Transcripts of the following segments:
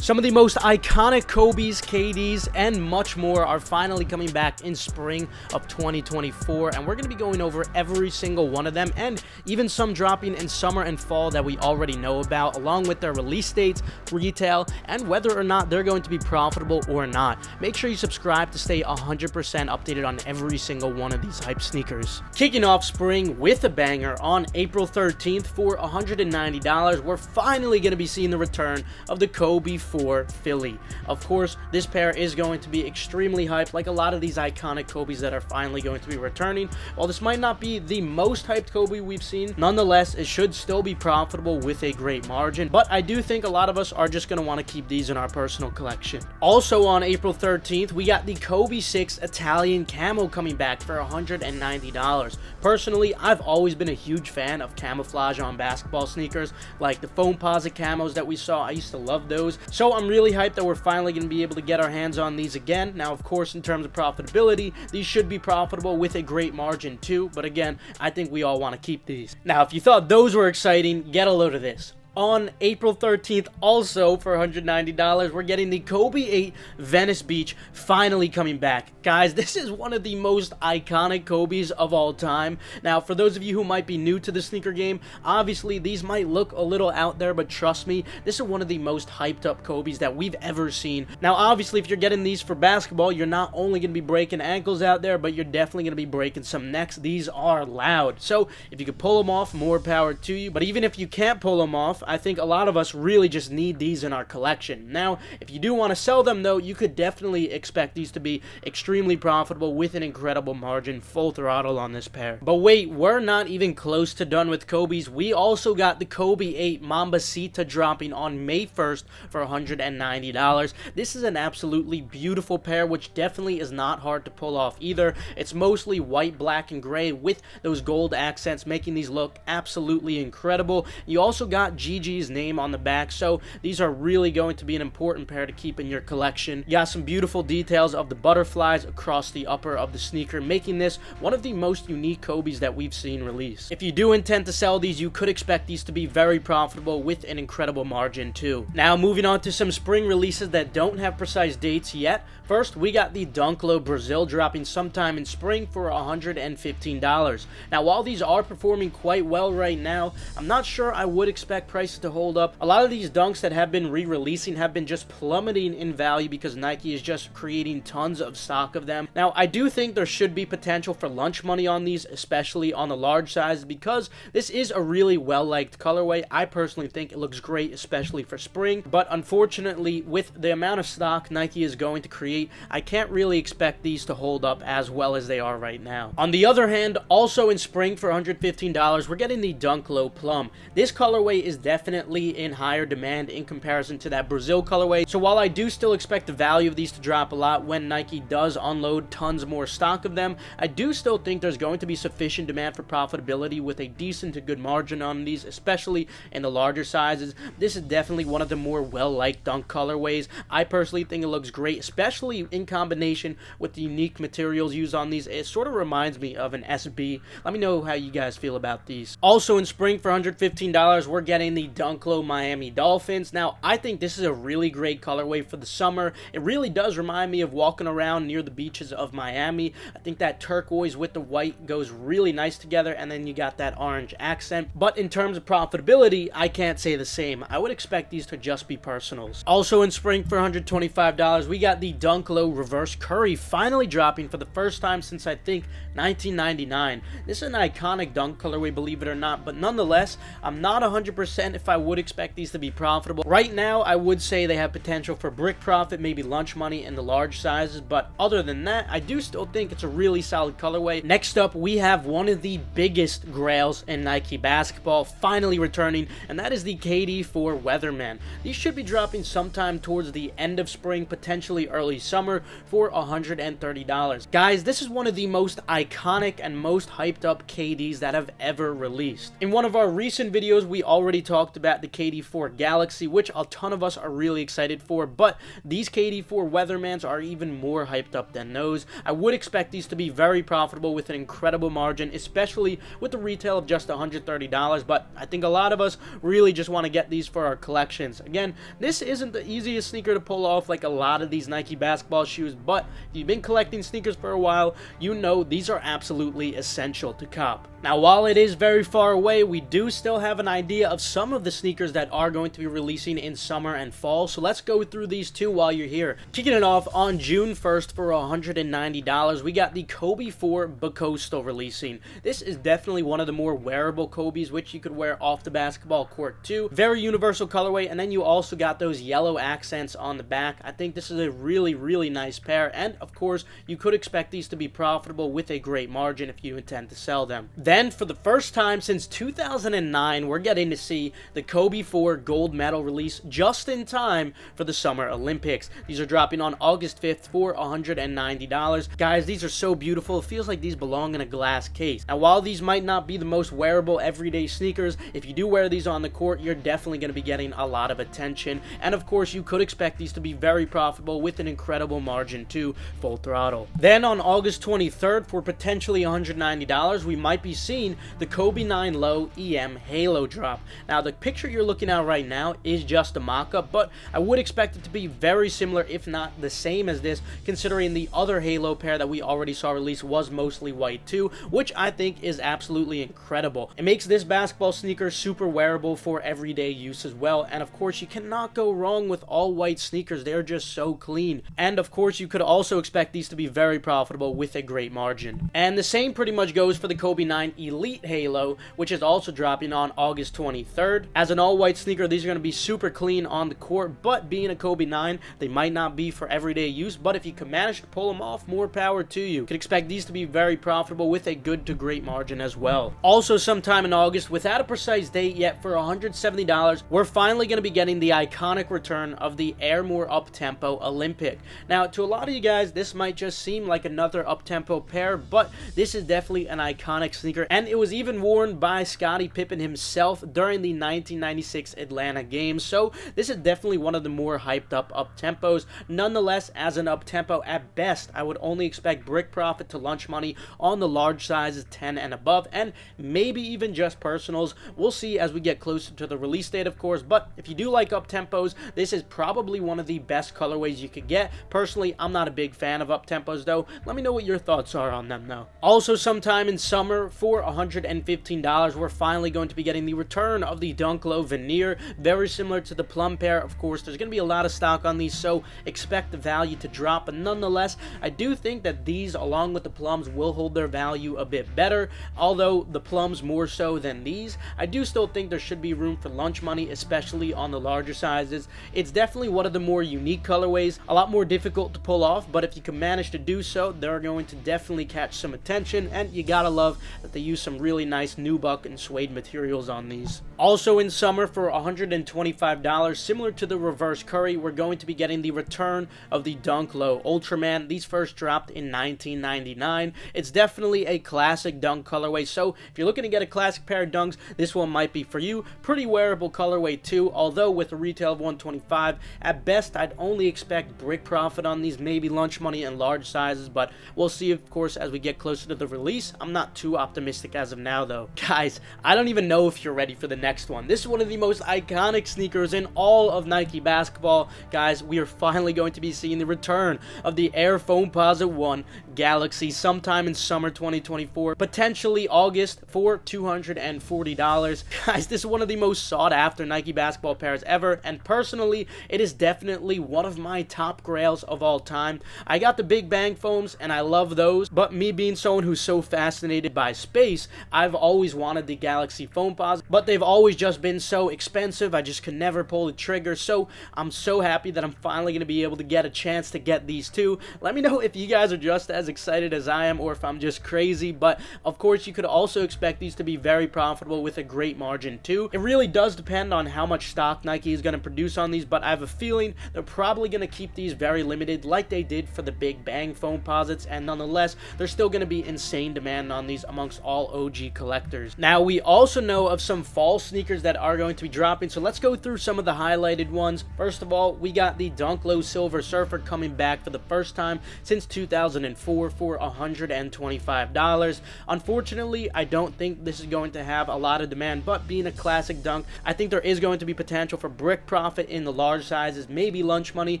Some of the most iconic Kobe's, KDs, and much more are finally coming back in spring of 2024, and we're going to be going over every single one of them, and even some dropping in summer and fall that we already know about, along with their release dates, retail, and whether or not they're going to be profitable or not. Make sure you subscribe to stay 100% updated on every single one of these hype sneakers. Kicking off spring with a banger on April 13th for $190, we're finally going to be seeing the return of the KD4 Philly. Of course, this pair is going to be extremely hyped, like a lot of these iconic Kobes that are finally going to be returning. While this might not be the most hyped Kobe we've seen, nonetheless, it should still be profitable with a great margin. But I do think a lot of us are just going to want to keep these in our personal collection. Also on April 13th, we got the Kobe 6 Italian Camo coming back for $190. Personally, I've always been a huge fan of camouflage on basketball sneakers, like the Foamposite camos that we saw. I used to love those. So I'm really hyped that we're finally going to be able to get our hands on these again. Now, of course, in terms of profitability, these should be profitable with a great margin too. But again, I think we all want to keep these. Now, if you thought those were exciting, get a load of this. On April 13th, also for $190, we're getting the Kobe 8 Venice Beach finally coming back. Guys, this is one of the most iconic Kobes of all time. Now, for those of you who might be new to the sneaker game, obviously these might look a little out there, but trust me, this is one of the most hyped up Kobes that we've ever seen. Now, obviously, if you're getting these for basketball, you're not only going to be breaking ankles out there, but you're definitely going to be breaking some necks. These are loud. So, if you could pull them off, more power to you. But even if you can't pull them off, I think a lot of us really just need these in our collection. Now, if you do want to sell them though, you could definitely expect these to be extremely profitable with an incredible margin, full throttle on this pair. But wait, we're not even close to done with Kobes. We also got the Kobe 8 Mamba dropping on May 1st for $190. This is an absolutely beautiful pair, which definitely is not hard to pull off either. It's mostly white, black, and gray with those gold accents, making these look absolutely incredible. You also got Gigi's name on the back, so these are really going to be an important pair to keep in your collection. You got some beautiful details of the butterflies across the upper of the sneaker, making this one of the most unique Kobes that we've seen released. If you do intend to sell these, you could expect these to be very profitable with an incredible margin too. Now, moving on to some spring releases that don't have precise dates yet. First, we got the Dunko Brazil dropping sometime in spring for $115. Now, while these are performing quite well right now, I'm not sure I would expect prices to hold up. A lot of these dunks that have been re-releasing have been just plummeting in value because Nike is just creating tons of stock of them. Now, I do think there should be potential for lunch money on these, especially on the large size, because this is a really well-liked colorway. I personally think it looks great, especially for spring, but unfortunately, with the amount of stock Nike is going to create, I can't really expect these to hold up as well as they are right now. On the other hand, also in spring for $115, we're getting the Dunk Low Plum. This colorway is definitely in higher demand in comparison to that Brazil colorway, so while I do still expect the value of these to drop a lot when Nike does unload tons more stock of them, I do still think there's going to be sufficient demand for profitability with a decent to good margin on these, especially in the larger sizes. This is definitely one of the more well-liked dunk colorways. I personally think it looks great, especially in combination with the unique materials used on these. It sort of reminds me of an SB. Let me know how you guys feel about these. Also in spring for $115, we're getting the Dunk Low Miami Dolphins. Now, I think this is a really great colorway for the summer. It really does remind me of walking around near the beaches of Miami. I think that turquoise with the white goes really nice together, and then you got that orange accent. But in terms of profitability, I can't say the same. I would expect these to just be personals. Also in spring for $125, we got the Dunk Low Reverse Curry finally dropping for the first time since I think 1999. This is an iconic dunk colorway, believe it or not, but nonetheless, I'm not 100% if I would expect these to be profitable. Right now, I would say they have potential for brick profit, maybe lunch money in the large sizes, but other than that, I do still think it's a really solid colorway. Next up, we have one of the biggest grails in Nike basketball finally returning, and that is the KD4 Weatherman. These should be dropping sometime towards the end of spring, potentially early summer, for $130. Guys, this is one of the most iconic and most hyped up KDs that have ever released. In one of our recent videos, we already talked talked about the KD4 Galaxy, which a ton of us are really excited for, but these KD4 Weathermans are even more hyped up than those. I would expect these to be very profitable with an incredible margin, especially with the retail of just $130, but I think a lot of us really just want to get these for our collections. Again, this isn't the easiest sneaker to pull off like a lot of these Nike basketball shoes, but if you've been collecting sneakers for a while, you know these are absolutely essential to cop. Now, while it is very far away, we do still have an idea of some of the sneakers that are going to be releasing in summer and fall, so let's go through these two while you're here. Kicking it off on June 1st for $190, we got the KD4 Presto releasing. This is definitely one of the more wearable Kobes, which you could wear off the basketball court too. Very universal colorway, and then you also got those yellow accents on the back. I think this is a really nice pair, and of course, you could expect these to be profitable with a great margin if you intend to sell them. Then, for the first time since 2009, we're getting to see the KD4 Gold Medal release just in time for the Summer Olympics. These are dropping on August 5th for $190. Guys, these are so beautiful. It feels like these belong in a glass case. Now, while these might not be the most wearable everyday sneakers, if you do wear these on the court, you're definitely going to be getting a lot of attention. And of course, you could expect these to be very profitable with an incredible margin too, full throttle. Then on August 23rd for potentially $190, we might be seeing the Kobe 9 Low EM Halo drop. Now, the picture you're looking at right now is just a mock-up, but I would expect it to be very similar, if not the same as this, considering the other Halo pair that we already saw released was mostly white too, which I think is absolutely incredible. It makes this basketball sneaker super wearable for everyday use as well, and of course, you cannot go wrong with all white sneakers. They're just so clean. And of course, you could also expect these to be very profitable with a great margin. And the same pretty much goes for the Kobe 9 Elite Halo, which is also dropping on August 23rd. As an all-white sneaker, these are going to be super clean on the court, but being a Kobe 9, they might not be for everyday use, but if you can manage to pull them off, more power to you. You can expect these to be very profitable with a good to great margin as well. Also, sometime in August, without a precise date yet, for $170, we're finally going to be getting the iconic return of the Airmore Uptempo Olympic. Now, to a lot of you guys, this might just seem like another Uptempo pair, but this is definitely an iconic sneaker, and it was even worn by Scottie Pippen himself during the 1996 Atlanta games, so this is definitely one of the more hyped up Uptempos. Nonetheless, as an Uptempo, at best, I would only expect brick profit to lunch money on the large sizes 10 and above, and maybe even just personals. We'll see as we get closer to the release date, of course, but if you do like Uptempos, this is probably one of the best colorways you could get. Personally, I'm not a big fan of Uptempos though. Let me know what your thoughts are on them though. Also, sometime in summer for $115, we're finally going to be getting the return of the Dunko Veneer. Very similar to the Plum pair, of course. There's going to be a lot of stock on these, so expect the value to drop, but nonetheless, I do think that these, along with the Plums, will hold their value a bit better, although the Plums more so than these. I do still think there should be room for lunch money, especially on the larger sizes. It's definitely one of the more unique colorways, a lot more difficult to pull off, but if you can manage to do so, they're going to definitely catch some attention, and you gotta love that they use some really nice nubuck and suede materials on these. Also in summer for $125, similar to the Reverse Curry, we're going to be getting the return of the Dunk Low Ultraman. These first dropped in 1999. It's definitely a classic dunk colorway, so if you're looking to get a classic pair of dunks, this one might be for you. Pretty wearable colorway too, although with a retail of $125, at best I'd only expect brick profit on these, maybe lunch money in large sizes, but we'll see of course as we get closer to the release. I'm not too optimistic as of now though. Guys, I don't even know if you're ready for the next one. This is one of the most iconic sneakers in all of Nike basketball. Guys, we are finally going to be seeing the return of the Air Foamposite One Galaxy sometime in summer 2024, potentially August, for $240. Guys, this is one of the most sought after Nike basketball pairs ever, and personally, it is definitely one of my top grails of all time. I got the Big Bang foams, and I love those, but me being someone who's so fascinated by space, I've always wanted the Galaxy Foamposite, but they've always just been so expensive, I just could never pull the trigger, so I'm so happy that I'm finally going to be able to get a chance to get these two. Let me know if you guys are just as excited as I am, or if I'm just crazy, but of course you could also expect these to be very profitable with a great margin too. It really does depend on how much stock Nike is going to produce on these, but I have a feeling they're probably going to keep these very limited like they did for the Big Bang Foamposites, and nonetheless, there's still going to be insane demand on these amongst all OG collectors. Now, we also know of some fall sneakers that are going to be dropping, so let's go through some of the highlighted ones. First of all, we got the Dunko Silver Surfer coming back for the first time since 2004 for $125. Unfortunately, I don't think this is going to have a lot of demand, but being a classic dunk, I think there is going to be potential for brick profit in the large sizes, maybe lunch money.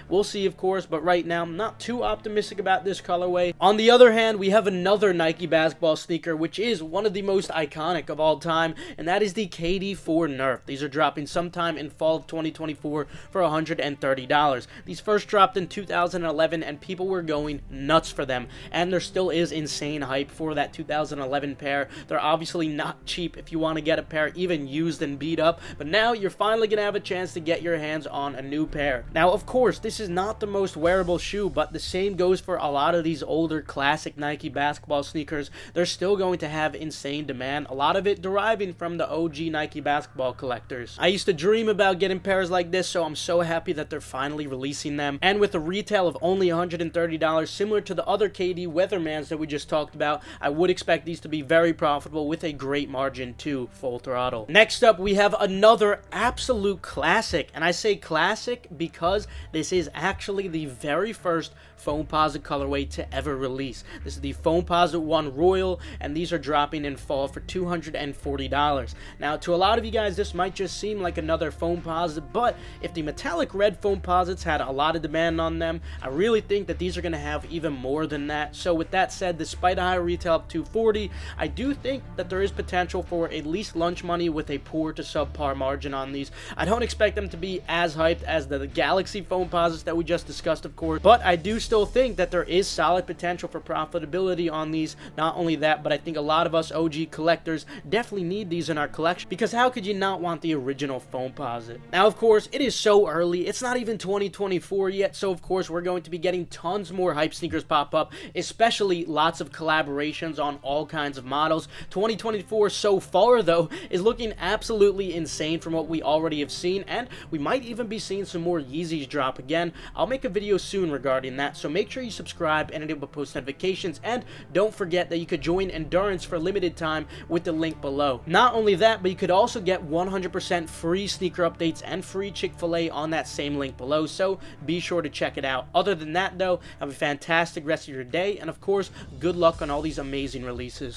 We'll see, of course, but right now I'm not too optimistic about this colorway. On the other hand, we have another Nike basketball sneaker, which is one of the most iconic of all time, and that is the KD4 Nerf. These are dropping sometime in fall of 2024 for $130. These first dropped in 2011, and people were going nuts for them, and there still is insane hype for that 2011 pair. They're obviously not cheap if you want to get a pair even used and beat up, but now you're finally going to have a chance to get your hands on a new pair. Now, of course, this is not the most wearable shoe, but the same goes for a lot of these older classic Nike basketball sneakers. They're still going to have insane demand, a lot of it deriving from the OG Nike basketball collectors. I used to dream about getting pairs like this, so I'm so happy that they're finally releasing them. And with a retail of only $130, similar to the other KD Weathermans that we just talked about, I would expect these to be very profitable with a great margin to Full Throttle. Next up, we have another absolute classic, and I say classic because this is actually the very first Foamposite colorway to ever release. This is the Foamposite One Royal, and these are dropping in fall for $240. Now, to a lot of you guys, this might just seem like another Foamposite, but if the metallic red Foamposites had a lot of demand on them, I really think that these are going to have even more than that. So with that said, despite a high retail of $240, I do think that there is potential for at least lunch money with a poor to subpar margin on these. I don't expect them to be as hyped as the Galaxy Foamposites that we just discussed, of course, but I do still think that there is solid potential for profitability on these. Not only that, but I think a lot of us OG collectors definitely need these in our collection, because how could you not want the original Foamposite? Now, of course, it is so early. It's not even 2024 yet, so of course we're going to be getting tons more hype sneakers pop up, especially lots of collaborations on all kinds of models. 2024 so far, though, is looking absolutely insane from what we already have seen, and we might even be seeing some more Yeezys drop again. I'll make a video soon regarding that, so make sure you subscribe and enable post notifications, and don't forget that you could join Endurance for a limited time with the link below. Not only that, but you could also get 100% free sneaker updates and free Chick-fil-A on that same link below, so be sure to check it out. Other than that, though, have a fantastic rest of your day, and of course, good luck on all these amazing releases.